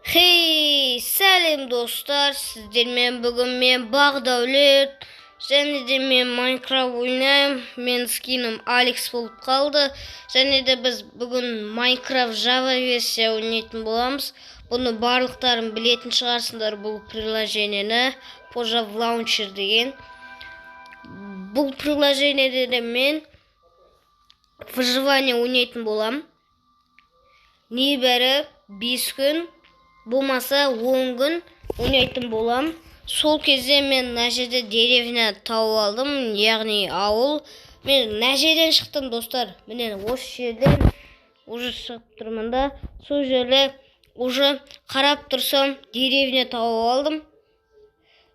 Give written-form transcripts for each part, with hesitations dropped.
Hey, selam dostlar. Sizlerмен bugün men Bağdavlet және de men Minecraft oynayım. Men skinim Alex болып kaldı. Және de biz bugün Minecraft Java versiya oynayатын боламыз. Bunu барлықтарың білетін шығарсыңдар бұл приложениені. Поза в launcher деген. Бұл приложениеде де мен выживание ойнайтын болам. Небәрі 5 күн болмаса 10 күн ойнайтын болам. Сол кезде мен мына жерде деревня тауып алдым, яғни ауыл. Мен мына жерден шықтым достар. Міне осы жерден уже шығып тұрмын да. Сол жерде уже қарап тұрсам деревня тауып алдым.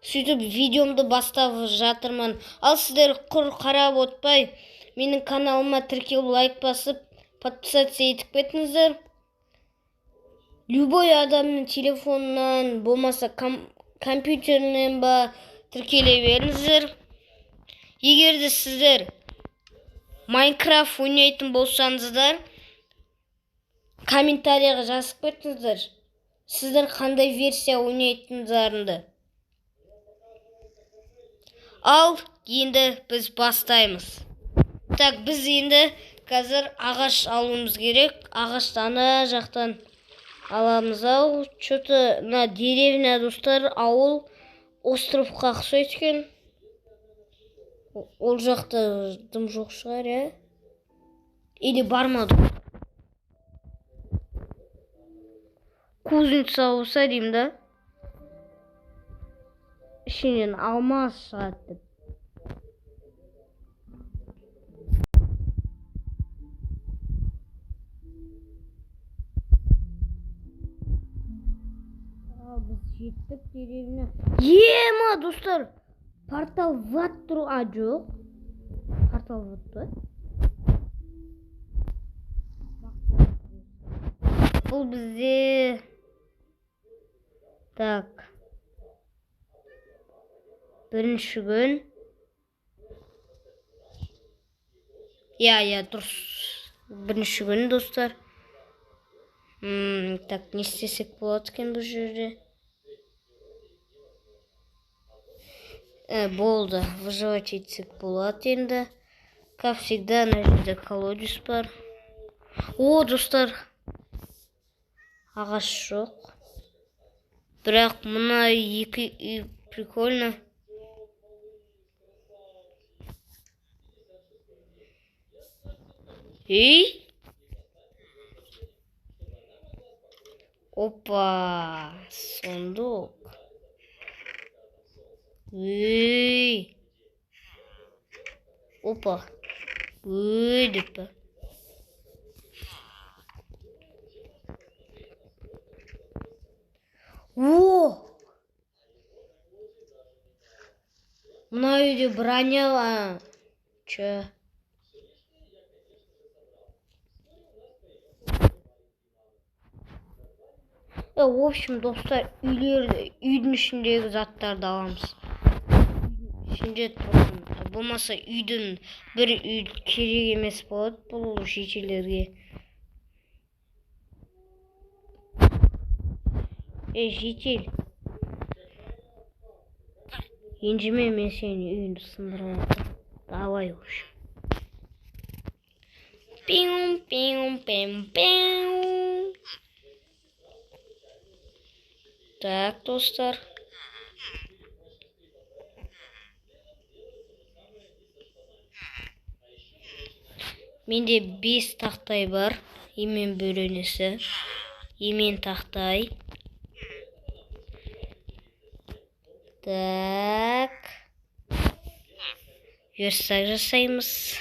Сөйтіп видеомды бастап жатырмын. Ал сіздер құр қарап отпай, менің каналыма тіркеліп лайк басып, подписаться етіп кетіңіздер. Любой адамның телефонынан болмаса компьютерінен ба тіркеле беріңіздер. Егер де сіздер Майнкрафт ойнайтын болсаңыздар, комментарияға жазып кетіңіздер. Сіздер қандай версия ойнайтындарыңды. Ал енді біз бастаймыз. Так, біз енді қазір ағаш алуымыз керек. Ағашты ана жақтан аламыз ау. Что-то на деревня достар, ауыл островқа ұқсайды екен. Ол жақта дым жоқ шығар, иә? Или бармады. Кузница болса деймін да. Ішінен алмаз шығады. Biz жеттік деревня. Ема достар, портал ват тұру. Жоқ, портал ват па? Бұл бізде. Так, бірінші күн. Я дұрыс. Бірінші күн достар. Так, не істесек болады екен бұл жерде. Болды, выживать етсек болады енді. Как всегда, на жерде колодец бар. О, достар, ағаш жоқ. Бірақ мына екі үй прикольно. Ей! Опа! Сундук. Ей! Опа! Ей, депі. О! Мына үйде броня. Че? В общем, достар, үйдің ішіндегі заттарды аламыз. Ішінде тұрған, болмаса үйдің бір үй керек емес болады бұл жетелерге. Жетел. Енжіме, мен сені үйінді сындырып атырмын. Давай уж. Пиум. Так, достар. Менде 5 тақтай бар. Емен бөренесі. Емен тақтай. Так. Верстак жасаймыз.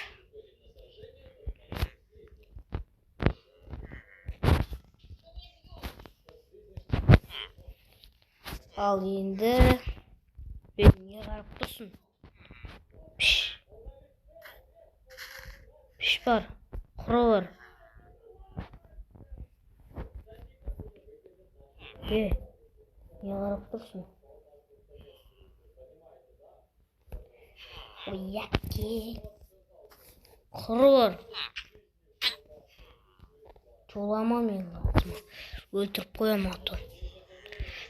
Ал енді бетіне қарап тұрсын. Піш бар, құры бар. Не қарап тұрсын. Яке. Құры бар. Жолама мен өлтіріп қоям аты.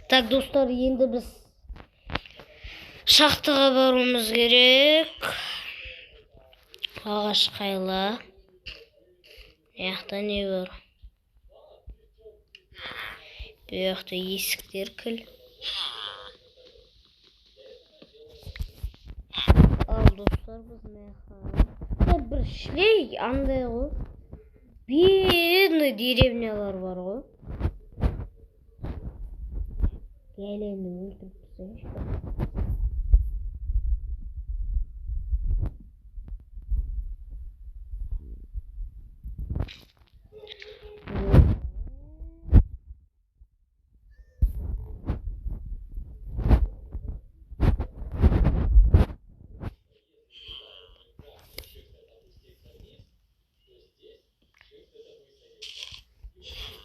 Так достар, енді біз шахтаға баруымыз керек. Ағаш қайла. Яқта не бар? Бұяқта есіктер кіл. Ал достар, біз маяққа бір шлей андай ғой. Бедный деревнялар бар ғой. Gəlені өлтіріп тастайыншы.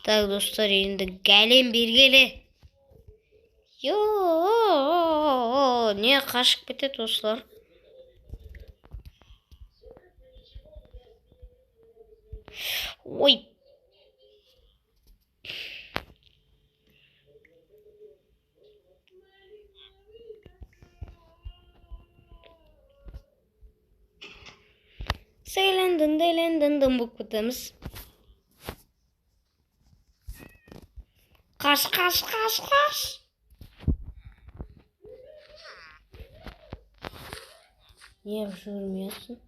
Так достар, енді gəlен бергелі. Не қашып кетеді достар. Ой. Сейлендін болып кетеміз. Қаш. Не жүрмесін?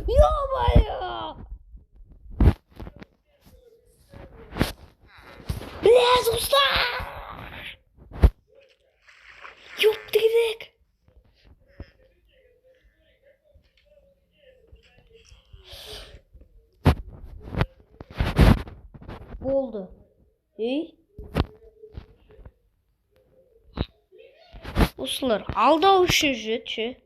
Ё-моё! Бля, достар! Ёпты керек! Болды. Ей? Осылар алдау үшін жүреді.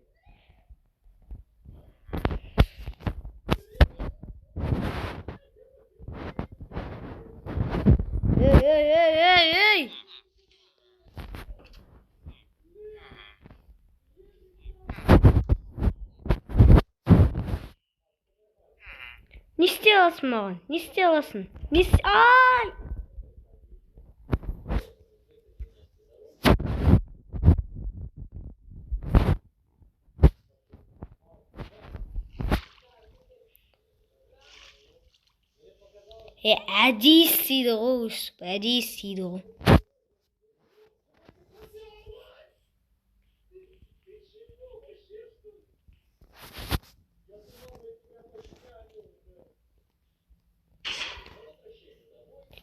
Ей! Не істей аласың маған? Не істей аласың? Ай! Әдейі істейді ғой, өстіп, әдейі істейді ғой.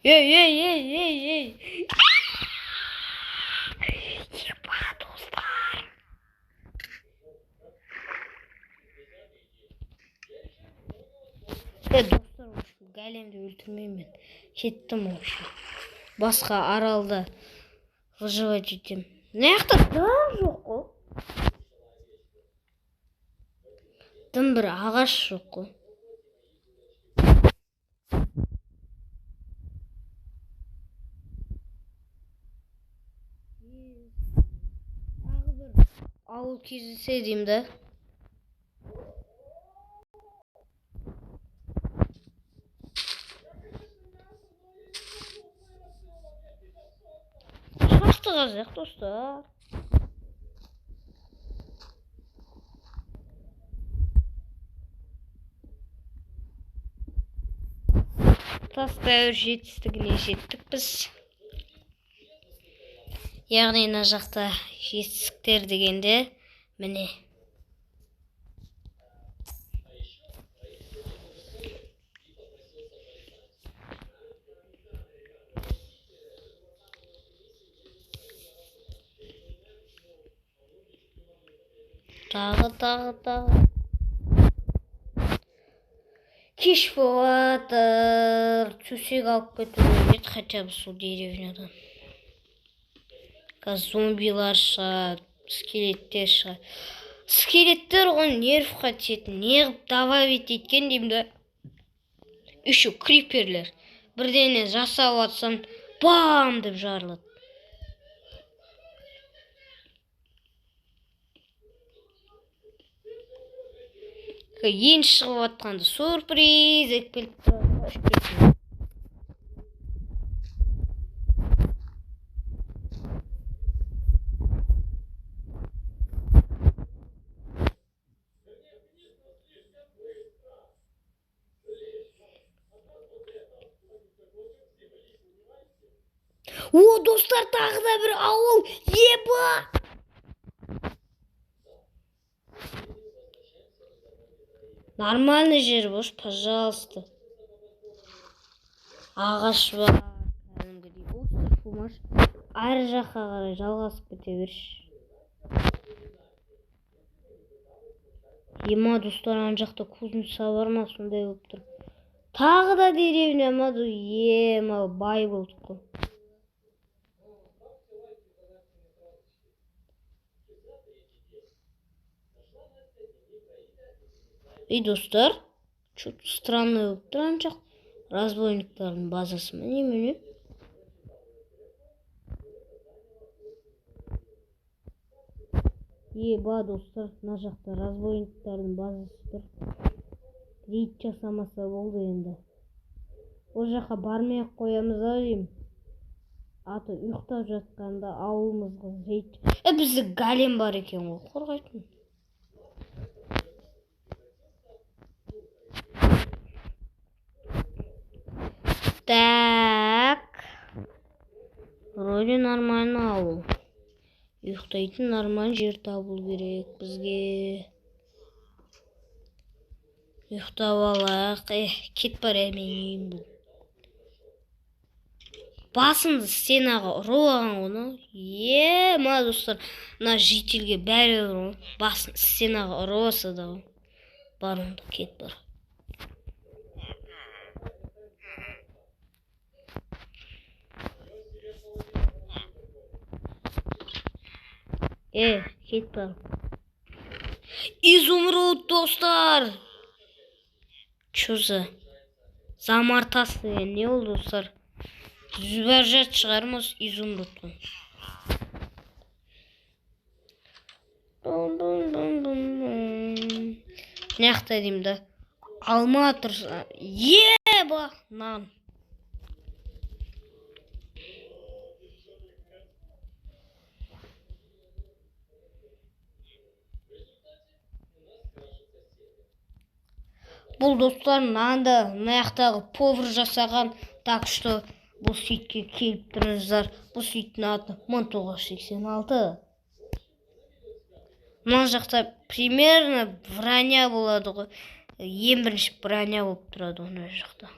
Ей! Еба, достар. Достар, Gəlемді өлтірмеймін. Кеттім вообще. Басқа аралда выживать етем. Мына жақта дым жоқ қой. Дым бір ағаш жоқ қой. Тағы бір ауыл кездесе деймін да. Шахтаға жақ достар. Тас дәуір жетістігіне жеттік біз. Яғни мына жақта жетістіктер дегенде міне. Тағы. Кеш болатыр. Төсек алып кету керек хотя бы сол деревнядан. Қазір зомбилар шығады, скелеттер шығады. Скелеттер ғой нервқа тиетін, неғып добавить еткен деймін да. Еще криперлер. Бірдене жасап атсам, бам деп жарылады. Ен шығып атқанды сюрприз етіп келіп тұрады. О, достар, тағы да бір ауыл. Еба! Нормальный жер болшы, пожалуйста. Ағаш бар. Кәдімгідей. Остров болмаш. Ар жаққа қарай жалғасып кете берші. Ема, достар, ан жақта кузница бар ма, сондай болып тұр. Тағы да деревня ма, ема, бай болдық қой. Достар, что-то странное болып тұр, ан жақ. Разбойниктардың базасы ма, немене? Еба, достар, мына жақта разбойниктардың базасы тұр. Рейд жасамаса болды енді. Ол жаққа бармай-ақ қоямыз ау деймін. Аты ұйықтап жатқанда ауылымызға рейд. Бізде голем бар екен ғой, қорғайтын. Так. Вроде нормально ауыл. Ұйықтайтын нормаль жер табылу керек бізге. Ұйықтап алайық. Кет бар әмейін бұл. Басымды стенаға ұрылған оны. Ма, достар, мына жителге бәрі ұрылған. Басын стенаға ұрыласа да. Бар онда, кет бар. Кет бар. Изумруд, достар. Чё за замартасы, не ол, достар? Зүбәржат шығармыз изумруд. Неқта деймін да. Алма тұрса. Еба! Нан. Бұл, достар, нанды наяқтағы повар жасаған. Так что бұл сүйтке келіп тұрыңыздар. Бұл сүйттің аты 1986. Мына жақта примерно броня болады ғой. Ең бірінші броня болып тұрады оны жақта.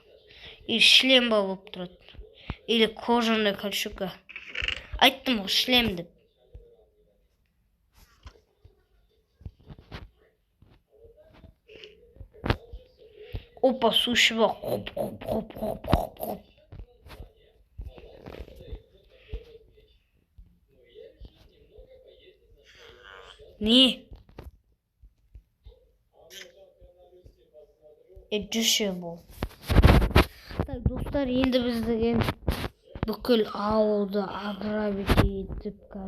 Или шлем болып тұрады. Или кожаный кольчуга. Айттым ғой, шлем деп. Опа, суши бар. Хоп. Не? Жүше бұл. Так, достар, енді біздеген бүкіл ауылды ограбить етіп,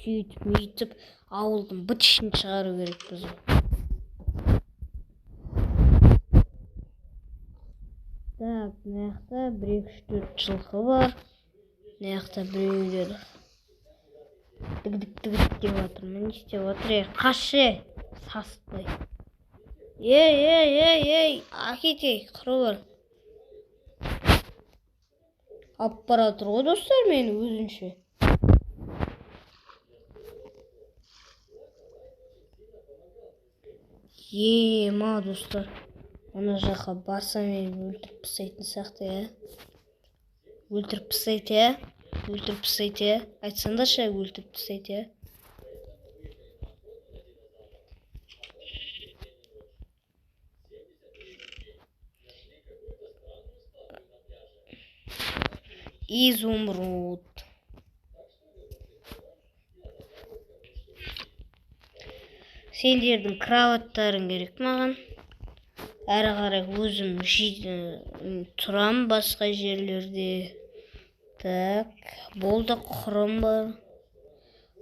сөйтіп, ауылдың бітішін шығару керек біз. Так, мынаяқта 1-2-4 жылқы бар. Мынаяқта біреулер дік деп жатыр. Мен істеп отыр. Қашы, сасытпай. Ей, әкетей, қыры бар. Алып бара тұр ғой, достар, мені өзінше. Ма, достар. Ona жаққа барсам мені өлтіріп пысайтын сияқты, өлтіріп пысайды, айтсаңдаршы, өлтіріп пысайды. Изумруд. Сендердің кроваттарың керек маған. Әрі қарай өзім тұрам басқа жерлерде. Так, болды, құрым бар.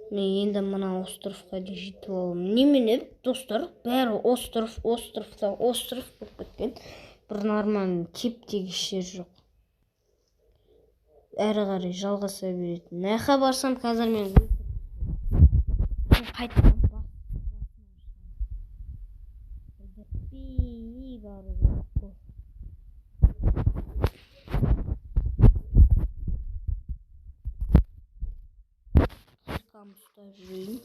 Мен енді мына островқа жетіп алдым. Немене достар, бәрі остров болып кеткен. Бір нормальный кептегіш жер жоқ. Әрі қарай жалғаса береді. Наяққа барсам қазір мен қайтадан ұстап жүрейін.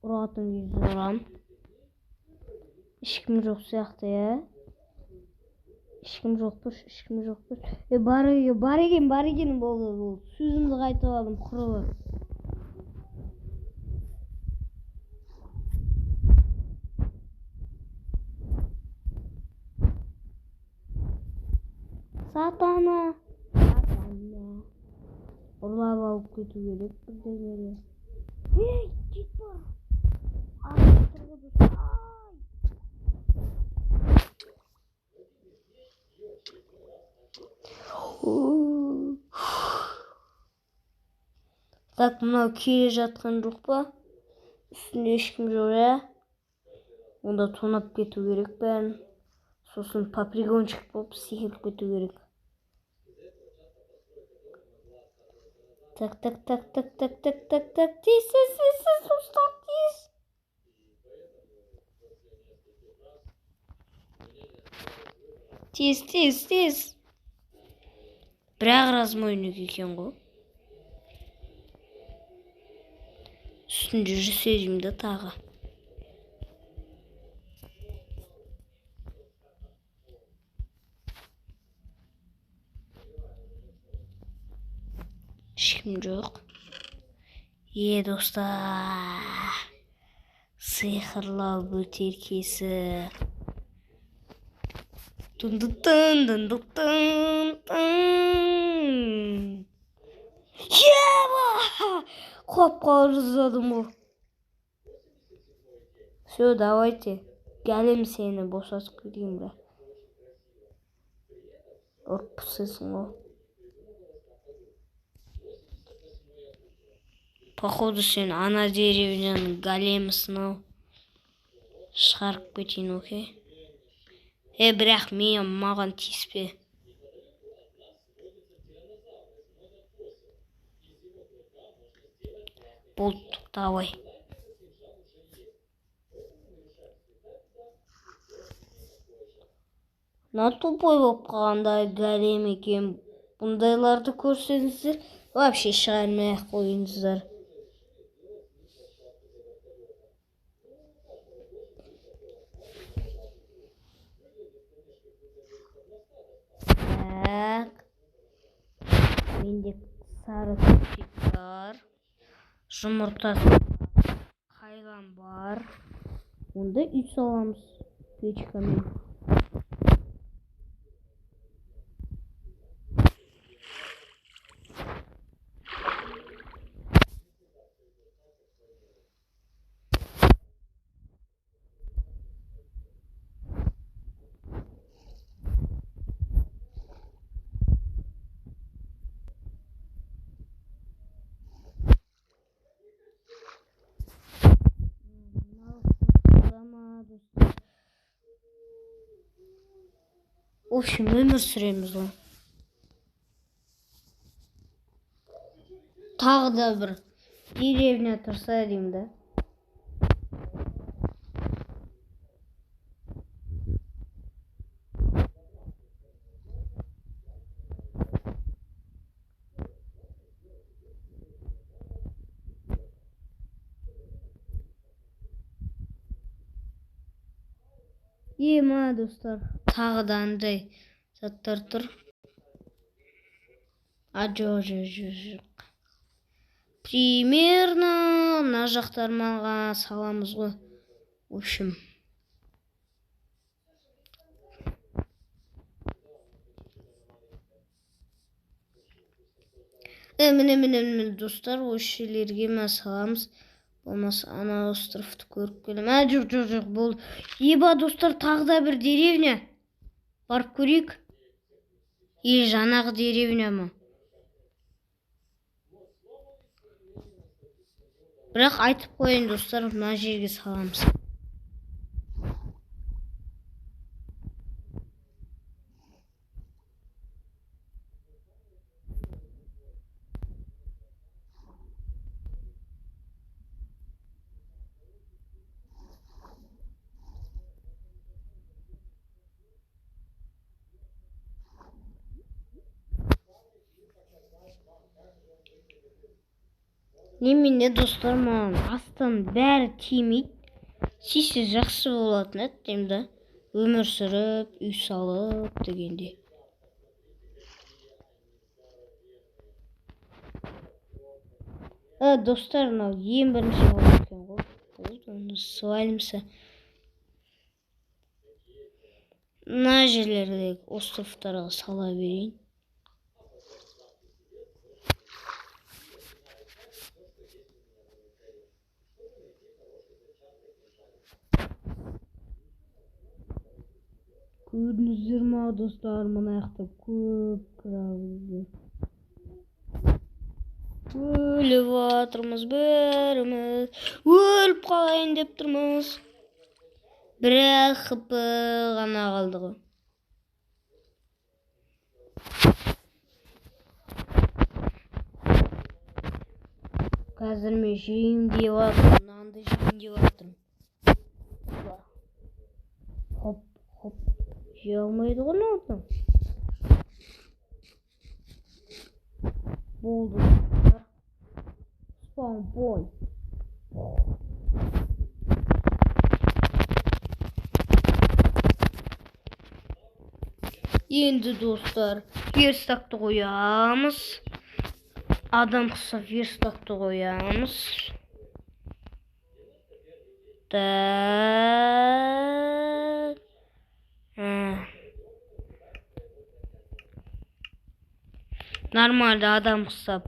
Ұратын кезде ұрам. Ешкім жоқ сияқты, я? Ешкім жоқ тұр. Бар екен, болды. Сөзімді қайтып алдым, құрылы. Сатана. Ұрлап алып кету керек бірдеңелер. Ей, кит бар. Так, мынау келе жатқан жоқ па? Үстінде ешкім жоқ, я? Онда тонап кету керек бәрін. Сосын папригончик болып секіріп кету керек. Так. Тез, достар, тез. Тез. Бірақ размойник екен ғой. Үстінде жүрсе деймді тағы. Ешкім жоқ. Достар. Сиқырлау бөтелкесі. Қап-қара жаздадым ғой. Все, давайте. Gəlем seni босатып кетейін бе. Ұрып пысысын ғой. Походу сен ана деревняның големісін ау. Шығарып кетейін, окей? Бірақ маған тиіспе. Болды, давай. Тупой болып қалғанда голем екен. Бұндайларды көрсеңіздер, вообще шығармай-ақ қойыңыздар. Так. Менде сары көшек бар. Жұмыртасы бар. Қайған бар. Онда үй саламыз. Печкамен. В общем, өмір сүреміз ғой. Тағы да бір деревня тұрса деймді. Ма достар, тағы да андай заттар тұр. Жоқ. Примерно мына жақтарманға саламыз ғой. В общем. Міне достар, осы жерлерге ма саламыз. Болмаса ана островты көріп келем. Жоқ, болды. Еба достар, тағы да бір деревня. Барып көрейік. Жаңағы деревня ма? Бірақ айтып қояйын достар, мына жерге саламыз. Немене достар, маған астан бәрі тимейді. Сесе жақсы болатын еді деймін да. Өмір сүріп, үй салып дегенде. Достар, мынау ең бірінші болып екен ғой. Болды, оны свалимся. Мына жерлердегі островтарға сала берейін. Көрдіңіздер ма достар, мына жақта көп крабызды. Өліп жатырмыз бәріміз. Өліп қалайын деп тұрмыз. Бірақ хп ғана қалды ғой. Қазір мен жейін деп жатырмын, нанды жейін деп жатырмын. Хоп, хоп. Жей алмайды ғой нанды. Болды. Спаунпойнт. Енді достар, верстакты қоямыз. Адам қыса верстакты қоямыз. Так. Нормалды адам қысап,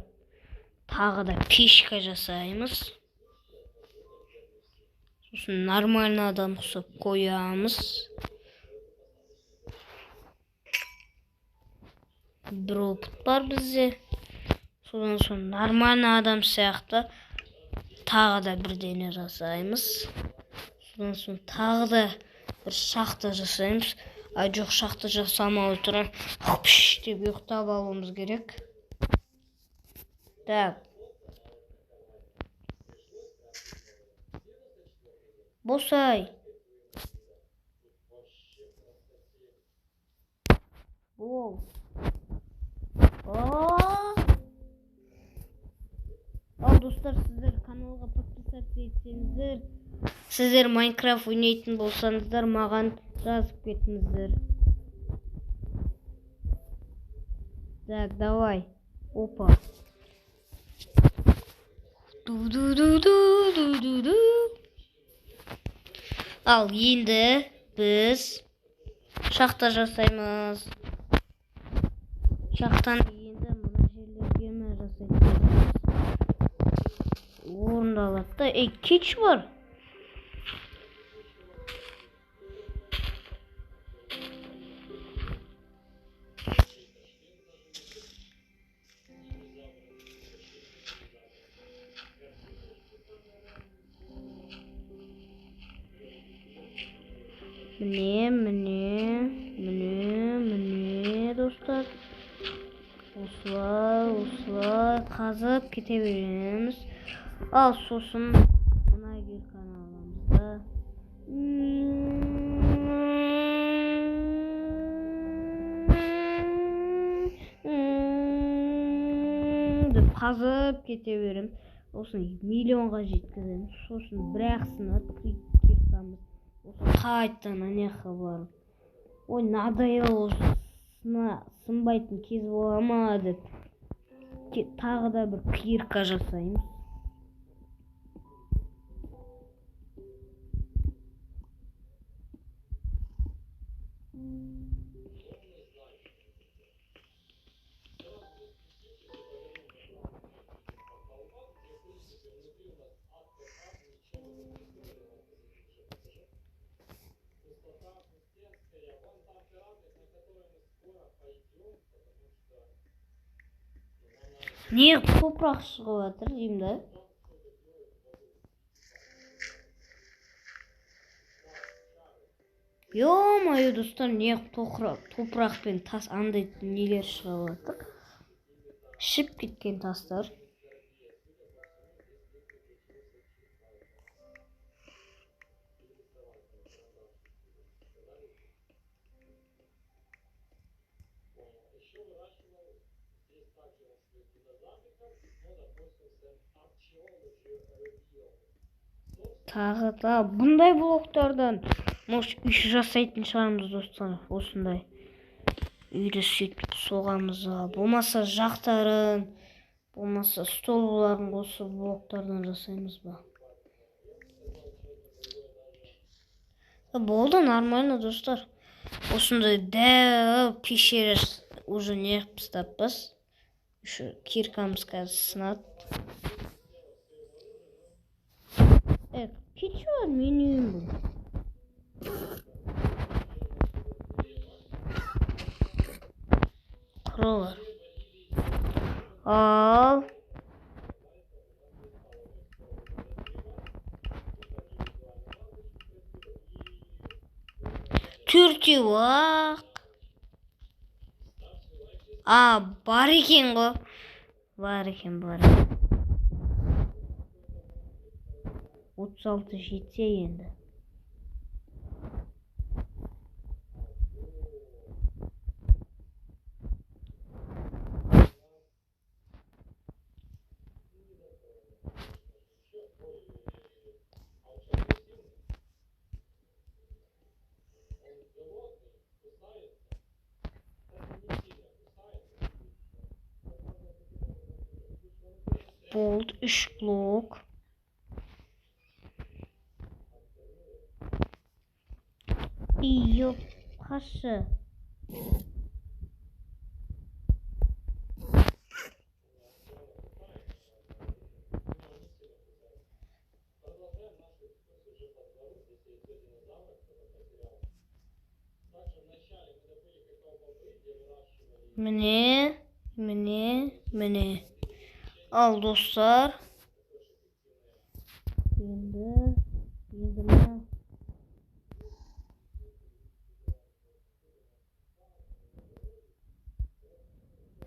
тағы да пешка жасаймыз. Сосын нормальный адам қысап қоямыз. Бір опыт бар бізде. Содан соң нормальный адам сияқты тағы да бірдеңе жасаймыз. Содан соң тағы да бір шахта жасаймыз. Жоқ, шахта жасамай тұрып, пш деп ұйықтап алуымыз керек. Так. Босай. Бол. Ал достар, сіздер каналға подписаться етсеңіздер, сіздер Майнкрафт ойнайтын болсаңыздар, маған жазып кетіңіздер. Так, давай. Опа. Ду-ду-ду-ду-ду-ду-ду. Ал енді біз шахта жасаймыз. Шахтаны енді мына жерлерге ме жасаймыз. Орындалады. Кеш бар. Міне достар. Осылай қазып кете береміз. Ал сосын мына келген аламызда. Деп қазып кете береміз. Сосын миллионға жеткіземіз. Сосын бір-ақ сынады киркамыз. Қайтадан анеқа барып. Ой, надоело сынбайтын кез бола ма деп тағы да бір кирка жасаймыз. Не топырақ шығып жатыр деймін да. Yo-moyo достар, не топырақ пен тас андай нелер шығып жатыр. Шіп кеткен тастар. Тағы да бұндай блоктардан может үй жасайтын шығармыз достар. Осындай үйді сөйтіп соғамыз. Болмаса жақтарын, болмаса столларын осы блоктардан жасаймыз ба. Болды, нормально достар. Осындай дәу пещера уже не қыстаппыз. Еще киркамыз қазір сынады. Keçiyor menüyüm bu. Kuralar. Al. Türkçe bak. Бар екен ғой. Бар екен. 36 жетсе енді. Болды 3 блок. Yok kaşı. Mene. Al dostlar. Şimdi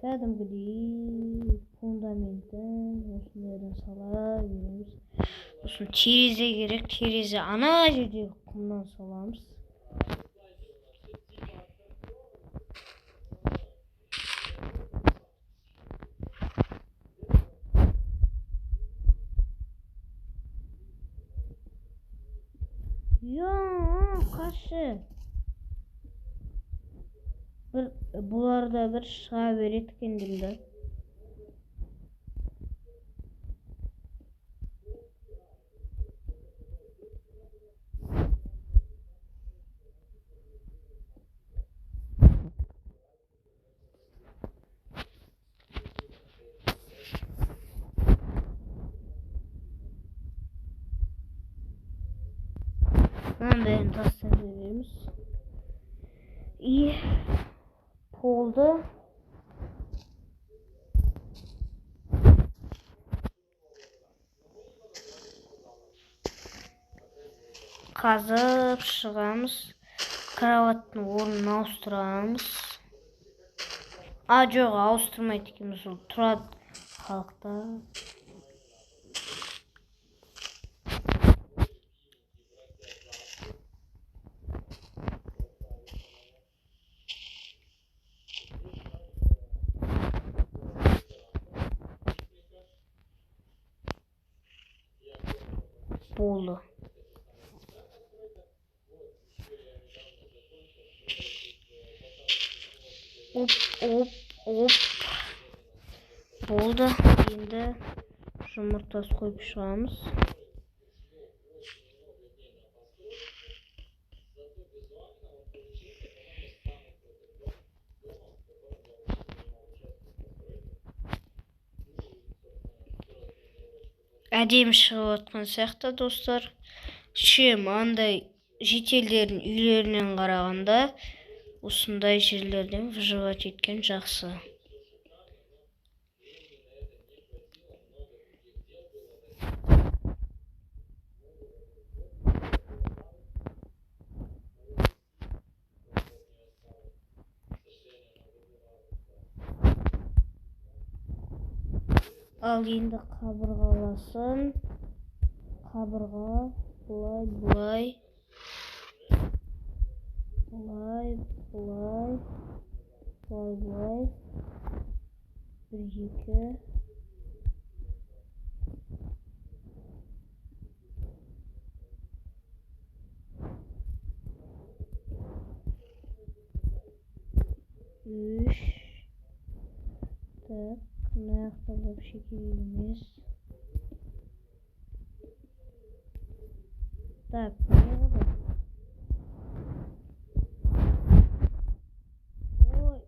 kәдімгідей фундаменттен осындайдан сала береміз. Сосын терезе керек, терезе ана жердегі құмнан саламыз. Қашы. Бұларда бір шыға береді кендімді. Бәрін тастап береміз. İyi oldu. Kazıp шығамыз. Kravаттың орнын ауыстырамыз. Жоқ, ауыстырмайды екенбіз, ол тұрады халықта. Болды. Оп. Болды. Енді жұмыртас қойып шығамыз. Әдемі шығып отқан сияқты достар. Шем андай жетелдердің үйлерінен қарағанда осындай жерлерден выживать еткен жақсы. Al енді қабырғаласын. Қабырға бұлай. Bir, iki. Üç. Так, мынаяқта вообще керек емес. Так, неғылды? Ой.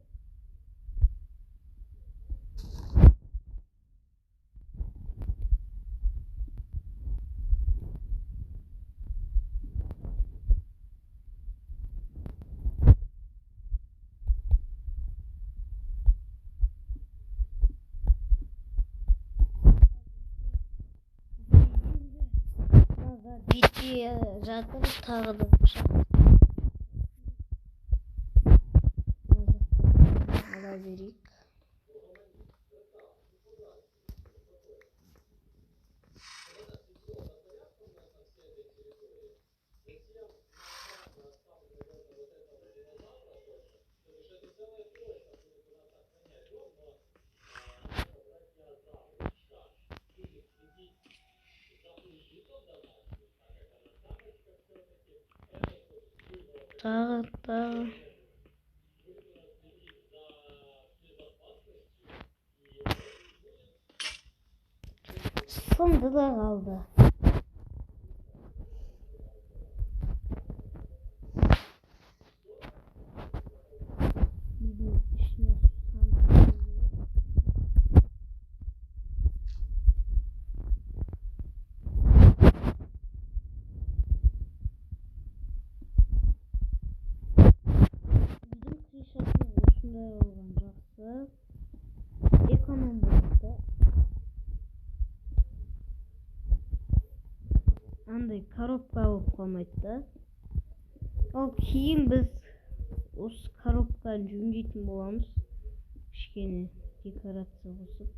Bitti zaten tağdı. Ala vereyim. Tağ. Sonunda da kaldı. Ekonomi bo'ldi. Anday korobka bo'lib qolmaydi. Al keyin biz o'z korobkani jo'natib bo'lamiz. Kichkina dekoratsiya qilib.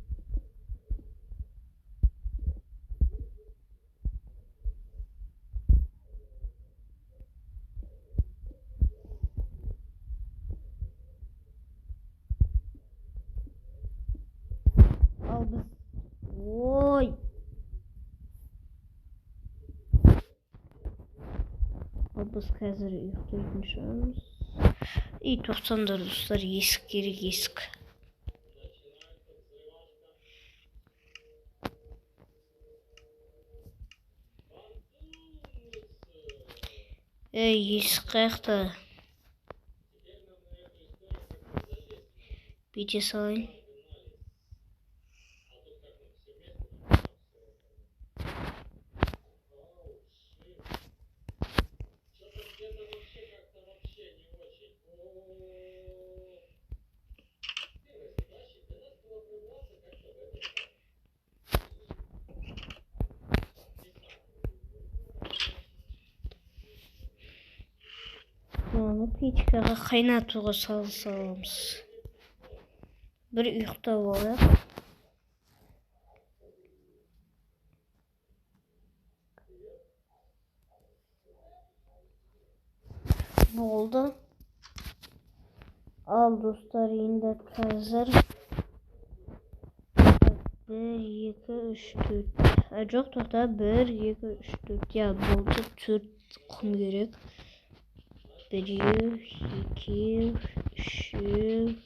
Al biz. Oy. Biz қазір ұйықтайтын шығармыз. И тоқсандар достар, есік керек, есік. Есік қаяқта? Бүйте салайын. Оны печкаға қайнатуға саламыз. Bir ұйықтап алайық. Болды. Al dostlar, енді қазір 1, 2, 3, 4. Жоқ, тоқта 1, 2, 3, 4. Ya болды, 4 құм керек. 1, 2, 3,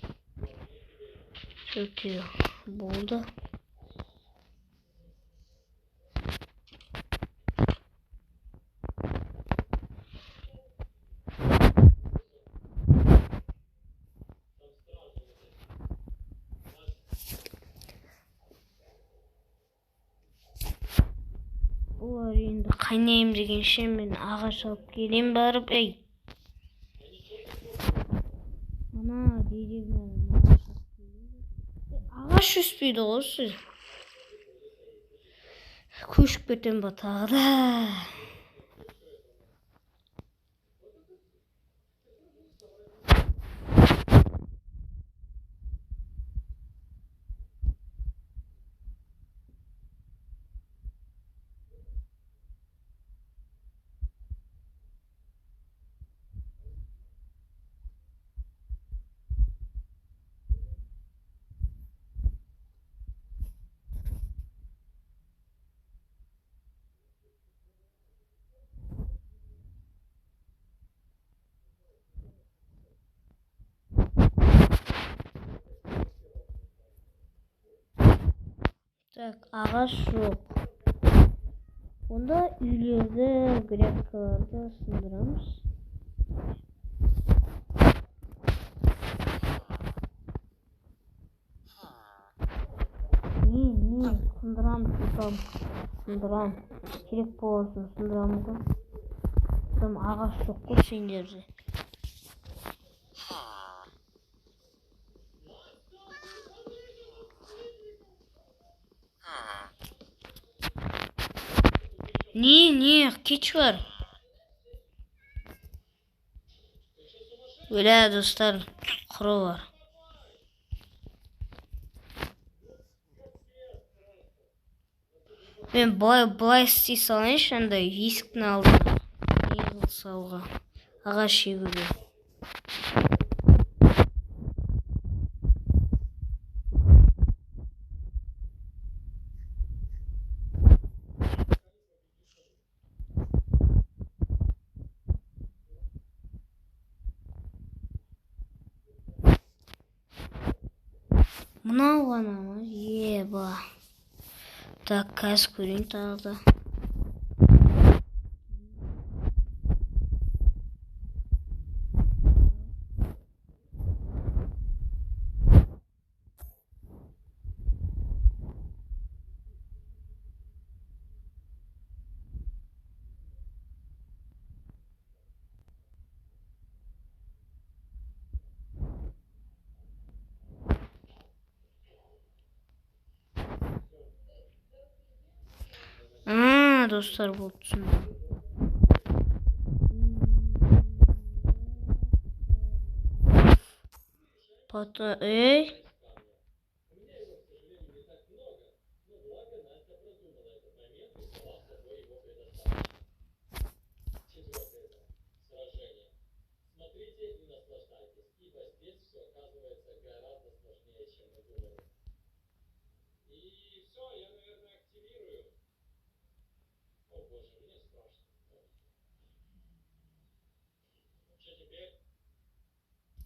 4 болды. Олар енді қайнайым дегенше мен ағаш алып келем барып. Ана деревняны ағаш өспейді ғой. Көшіп кетем ба тағы да. Так, ағаш жоқ. Онда үйлерді, грядкаларды сындырамыз. Не, сындырам. Керек болсын, сындырам ғой. Там ағаш жоқ қой сендерде. Не, кеш бар. Öyle dostlar, kuru var. Ben былай істей салайыншы, анда есіктің алдына. Не қылсауға. Ағаш егуге. Мынау ғана ма? Еба. Так, қазір көрейін тағы да. Dostlar bu түсіндім.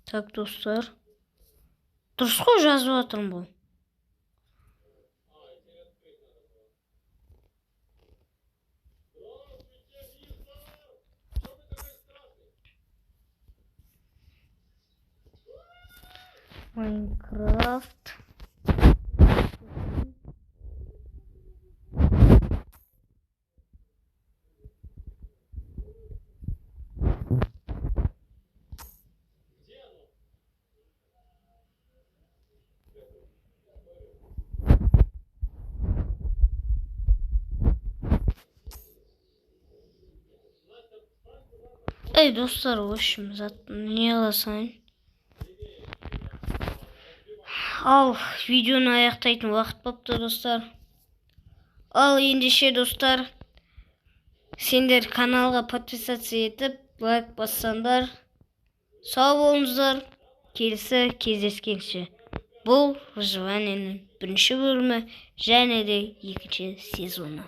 Так, достар. Дұрыс қой жазып жатырмын бұл. Майнкрафт. Ey dostlar, hoşum zaten ne alasın? Al videonu аяқтайтын уақыт болыпты достар. Ал ендеше достар, сендер каналға подписаться етіп, лайк бассаңдар, сау болыңыздар. Келесі кездескенше. Бұл выживаниенің бірінші бөлімі және де екінші сезоны.